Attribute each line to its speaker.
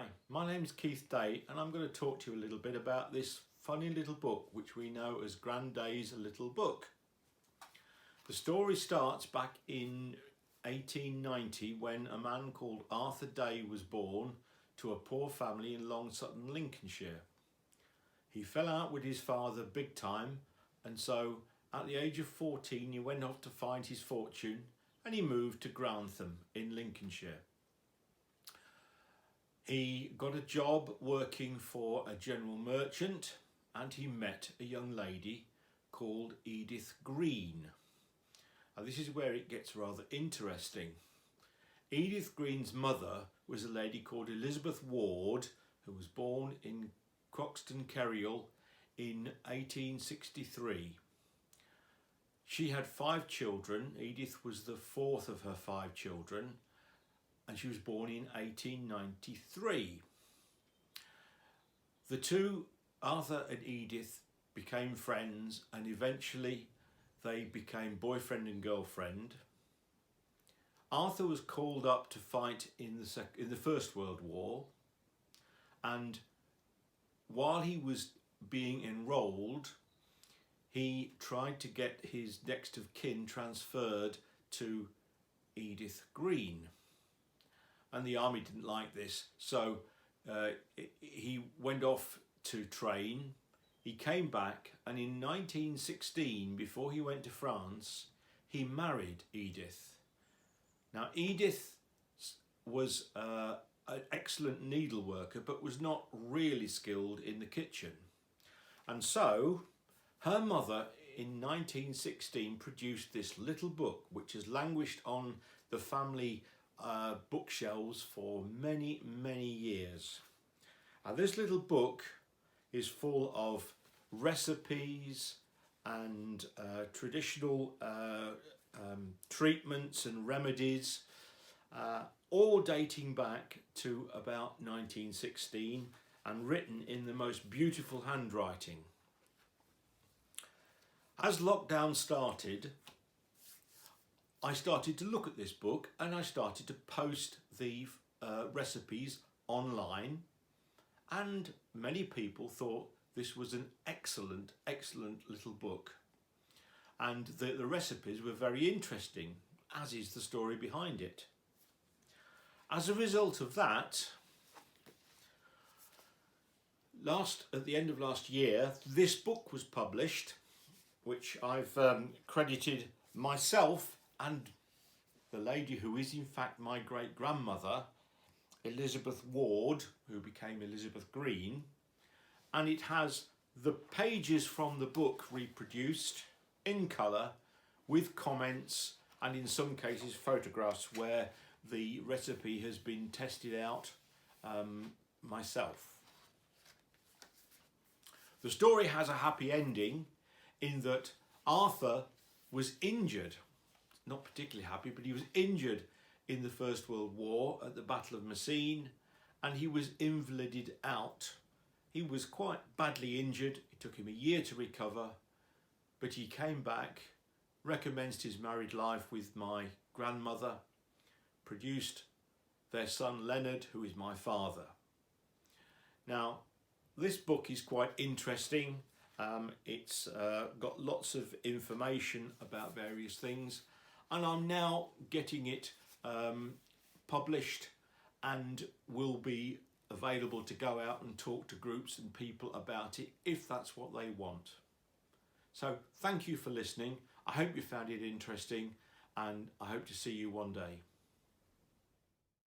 Speaker 1: Hi, my name is Keith Day and I'm going to talk to you a little bit about this funny little book which we know as Gran Day's Little Book. The story starts back in 1890 when a man called Arthur Day was born to a poor family in Long Sutton, Lincolnshire. He fell out with his father big time, and so at the age of 14 he went off to find his fortune and he moved to Grantham in Lincolnshire. He got a job working for a general merchant and he met a young lady called Edith Green. Now this is where it gets rather interesting. Edith Green's mother was a lady called Elisabeth Ward, who was born in Croxton Kerrial in 1863. She had 5 children. Edith was the 4th of her 5 children, and she was born in 1893. The two, Arthur and Edith, became friends and eventually they became boyfriend and girlfriend. Arthur was called up to fight in the First World War, and while he was being enrolled, he tried to get his next of kin transferred to Edith Green. And the army didn't like this, so he went off to train. He came back, and in 1916, before he went to France, he married Edith. Now Edith was an excellent needleworker, but was not really skilled in the kitchen. And so her mother in 1916 produced this little book which has languished on the family bookshelves for many years. And this little book is full of recipes and traditional treatments and remedies, all dating back to about 1916 and written in the most beautiful handwriting. As lockdown started, I started to look at this book and I started to post the recipes online, and many people thought this was an excellent little book, and the recipes were very interesting, as is the story behind it. As a result of that, at the end of last year, this book was published, which I've credited myself and the lady who is in fact my great-grandmother, Elisabeth Ward, who became Elizabeth Green, and it has the pages from the book reproduced in colour with comments and in some cases photographs where the recipe has been tested out myself. The story has a happy ending in that Arthur was injured. Not particularly happy, but he was injured in the First World War at the Battle of Messines, and he was invalided out. He was quite badly injured. It took him a year to recover, but he came back, recommenced his married life with my grandmother, produced their son Leonard, who is my father. Now, this book is quite interesting. It's got lots of information about various things, and I'm now getting it published and will be available to go out and talk to groups and people about it if that's what they want. So thank you for listening. I hope you found it interesting, and I hope to see you one day.